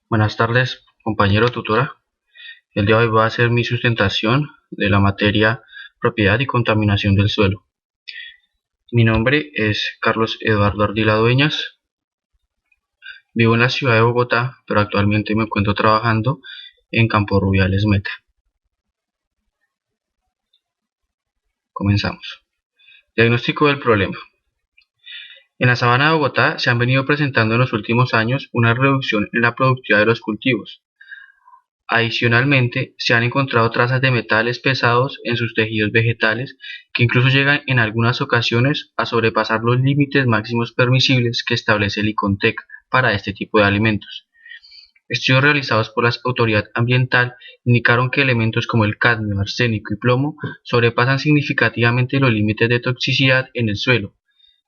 Buenas tardes, compañero tutora. El día de hoy voy a hacer mi sustentación de la materia propiedad y contaminación del suelo. Mi nombre es Carlos Eduardo Ardila Dueñas. Vivo en la ciudad de Bogotá, pero actualmente me encuentro trabajando en Campo Rubiales Meta. Comenzamos. Diagnóstico del problema. En la sabana de Bogotá se han venido presentando en los últimos años una reducción en la productividad de los cultivos. Adicionalmente, se han encontrado trazas de metales pesados en sus tejidos vegetales que incluso llegan en algunas ocasiones a sobrepasar los límites máximos permisibles que establece el ICONTEC para este tipo de alimentos. Estudios realizados por la Autoridad Ambiental indicaron que elementos como el cadmio, arsénico y plomo sobrepasan significativamente los límites de toxicidad en el suelo,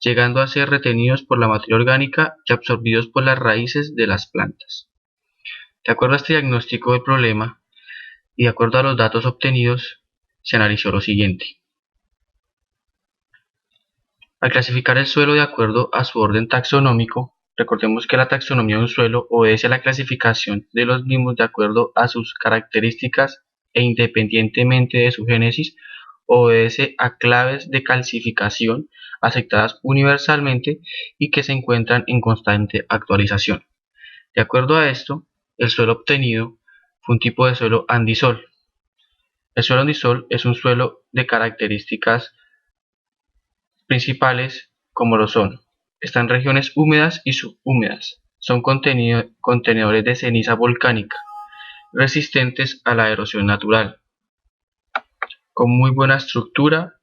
llegando a ser retenidos por la materia orgánica y absorbidos por las raíces de las plantas. De acuerdo a este diagnóstico del problema y de acuerdo a los datos obtenidos, se analizó lo siguiente. Al clasificar el suelo de acuerdo a su orden taxonómico, recordemos que la taxonomía de un suelo obedece a la clasificación de los mismos de acuerdo a sus características e independientemente de su génesis, obedece a claves de calcificación aceptadas universalmente y que se encuentran en constante actualización. De acuerdo a esto, el suelo obtenido fue un tipo de suelo andisol. El suelo andisol es un suelo de características principales como lo son: está en regiones húmedas y subhúmedas, son contenedores de ceniza volcánica, resistentes a la erosión natural, con muy buena estructura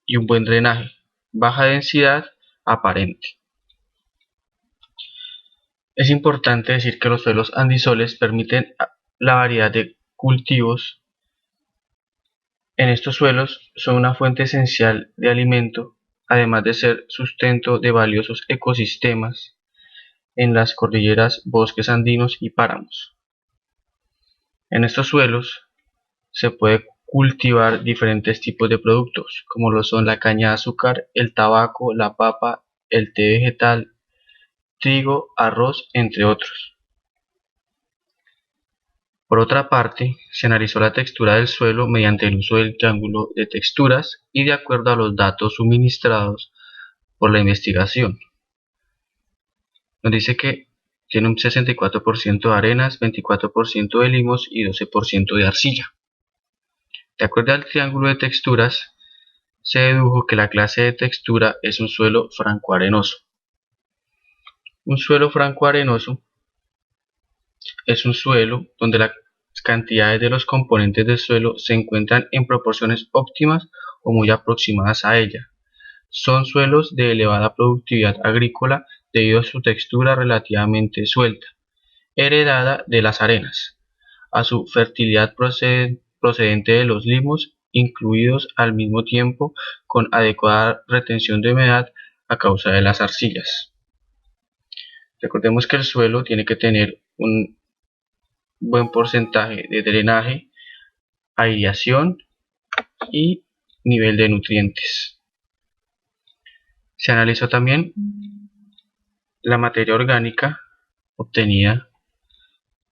y un buen drenaje, baja densidad aparente. Es importante decir que los suelos andisoles permiten la variedad de cultivos. En estos suelos son una fuente esencial de alimento, además de ser sustento de valiosos ecosistemas en las cordilleras, bosques andinos y páramos. En estos suelos se puede cultivar diferentes tipos de productos, como lo son la caña de azúcar, el tabaco, la papa, el té vegetal, trigo, arroz, entre otros. Por otra parte, se analizó la textura del suelo mediante el uso del triángulo de texturas y de acuerdo a los datos suministrados por la investigación. Nos dice que tiene un 64% de arenas, 24% de limos y 12% de arcilla. De acuerdo al triángulo de texturas, se dedujo que la clase de textura es un suelo franco-arenoso. Un suelo franco-arenoso es un suelo donde las cantidades de los componentes del suelo se encuentran en proporciones óptimas o muy aproximadas a ella. Son suelos de elevada productividad agrícola debido a su textura relativamente suelta, heredada de las arenas, a su fertilidad procedente de los limos, incluidos al mismo tiempo con adecuada retención de humedad a causa de las arcillas. Recordemos que el suelo tiene que tener un buen porcentaje de drenaje, aireación y nivel de nutrientes. Se analizó también la materia orgánica obtenida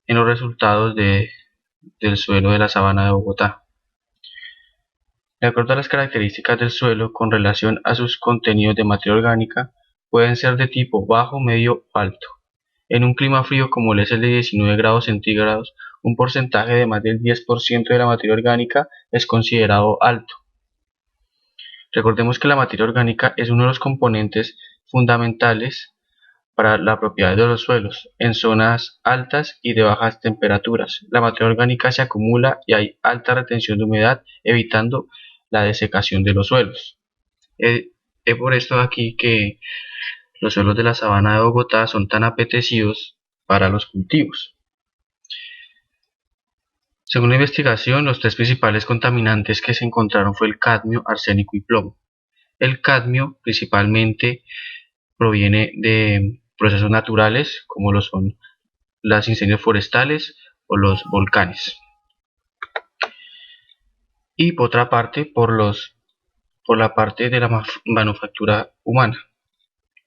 en los resultados del suelo de la sabana de Bogotá. De acuerdo a las características del suelo con relación a sus contenidos de materia orgánica, pueden ser de tipo bajo, medio o alto. En un clima frío como es el de 19 grados centígrados, un porcentaje de más del 10% de la materia orgánica es considerado alto. Recordemos que la materia orgánica es uno de los componentes fundamentales para la propiedad de los suelos. En zonas altas y de bajas temperaturas, la materia orgánica se acumula y hay alta retención de humedad, evitando la desecación de los suelos. Es por esto aquí que los suelos de la sabana de Bogotá son tan apetecidos para los cultivos. Según la investigación, los tres principales contaminantes que se encontraron fue el cadmio, arsénico y plomo. El cadmio principalmente proviene de procesos naturales, como lo son los incendios forestales o los volcanes. Y por otra parte, por la parte de la manufactura humana.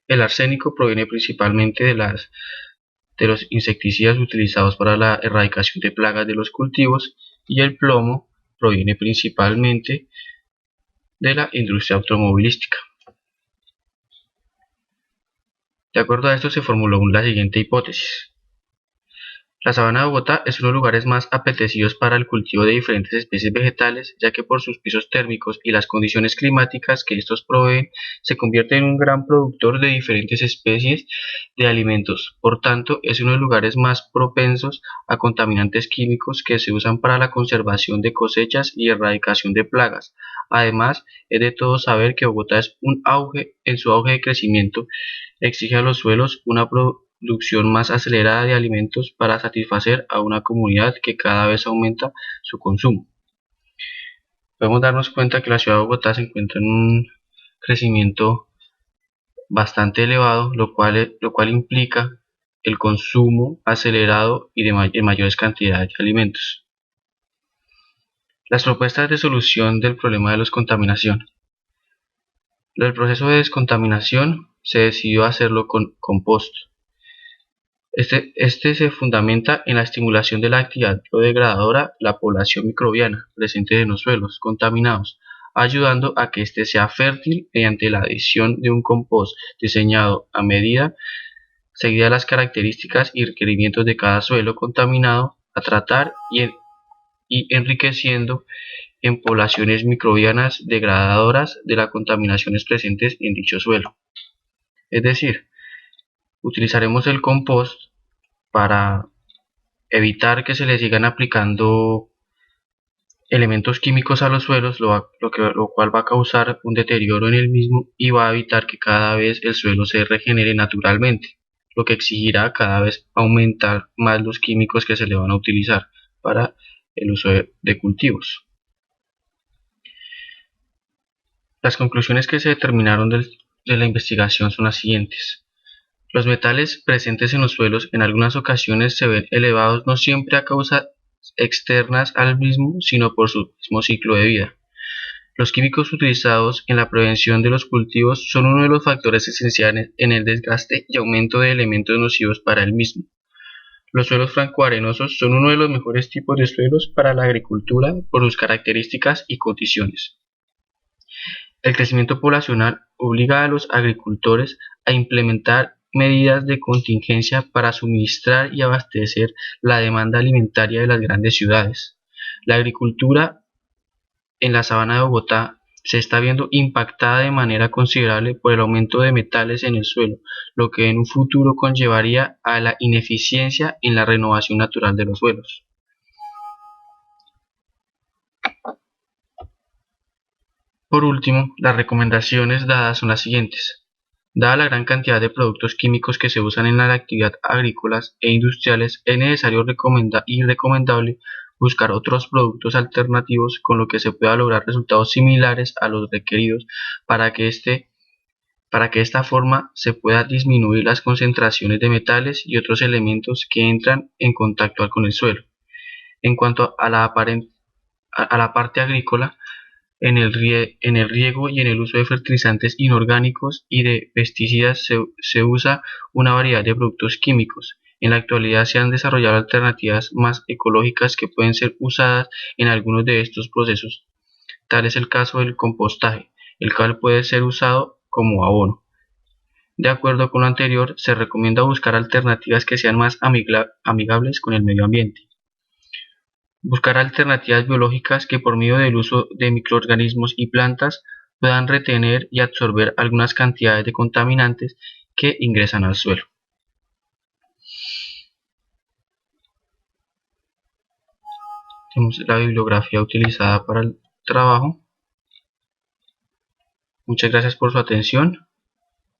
El arsénico proviene principalmente de las de los insecticidas utilizados para la erradicación de plagas de los cultivos, y el plomo proviene principalmente de la industria automovilística. De acuerdo a esto se formuló la siguiente hipótesis. La sabana de Bogotá es uno de los lugares más apetecidos para el cultivo de diferentes especies vegetales, ya que por sus pisos térmicos y las condiciones climáticas que estos proveen, se convierte en un gran productor de diferentes especies de alimentos. Por tanto, es uno de los lugares más propensos a contaminantes químicos que se usan para la conservación de cosechas y erradicación de plagas. Además, es de todo saber que Bogotá es en su auge de crecimiento, exige a los suelos una producción más acelerada de alimentos para satisfacer a una comunidad que cada vez aumenta su consumo. Podemos darnos cuenta que la ciudad de Bogotá se encuentra en un crecimiento bastante elevado, lo cual implica el consumo acelerado y en mayores cantidades de alimentos. Las propuestas de solución del problema de la contaminación. El proceso de descontaminación se decidió hacerlo con compost. Este se fundamenta en la estimulación de la actividad biodegradadora de la población microbiana presente en los suelos contaminados, ayudando a que éste sea fértil mediante la adición de un compost diseñado a medida, seguida las características y requerimientos de cada suelo contaminado a tratar y enriqueciendo en poblaciones microbianas degradadoras de las contaminaciones presentes en dicho suelo. Es decir, utilizaremos el compost para evitar que se le sigan aplicando elementos químicos a los suelos, lo cual va a causar un deterioro en el mismo y va a evitar que cada vez el suelo se regenere naturalmente, lo que exigirá cada vez aumentar más los químicos que se le van a utilizar para el uso de cultivos. Las conclusiones que se determinaron de la investigación son las siguientes. Los metales presentes en los suelos en algunas ocasiones se ven elevados no siempre a causas externas al mismo, sino por su mismo ciclo de vida. Los químicos utilizados en la prevención de los cultivos son uno de los factores esenciales en el desgaste y aumento de elementos nocivos para el mismo. Los suelos francoarenosos son uno de los mejores tipos de suelos para la agricultura por sus características y condiciones. El crecimiento poblacional obliga a los agricultores a implementar medidas de contingencia para suministrar y abastecer la demanda alimentaria de las grandes ciudades. La agricultura en la sabana de Bogotá se está viendo impactada de manera considerable por el aumento de metales en el suelo, lo que en un futuro conllevaría a la ineficiencia en la renovación natural de los suelos. Por último, las recomendaciones dadas son las siguientes. Dada la gran cantidad de productos químicos que se usan en la actividad agrícolas e industriales, es necesario y recomendable buscar otros productos alternativos con lo que se pueda lograr resultados similares a los requeridos para que de esta forma se pueda disminuir las concentraciones de metales y otros elementos que entran en contacto con el suelo. En cuanto a la parte agrícola, en el riego y en el uso de fertilizantes inorgánicos y de pesticidas se usa una variedad de productos químicos. En la actualidad se han desarrollado alternativas más ecológicas que pueden ser usadas en algunos de estos procesos. Tal es el caso del compostaje, el cual puede ser usado como abono. De acuerdo con lo anterior, se recomienda buscar alternativas que sean más amigables con el medio ambiente. Buscar alternativas biológicas que por medio del uso de microorganismos y plantas puedan retener y absorber algunas cantidades de contaminantes que ingresan al suelo. Tenemos la bibliografía utilizada para el trabajo. Muchas gracias por su atención,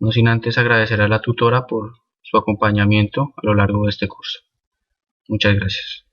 no sin antes agradecer a la tutora por su acompañamiento a lo largo de este curso. Muchas gracias.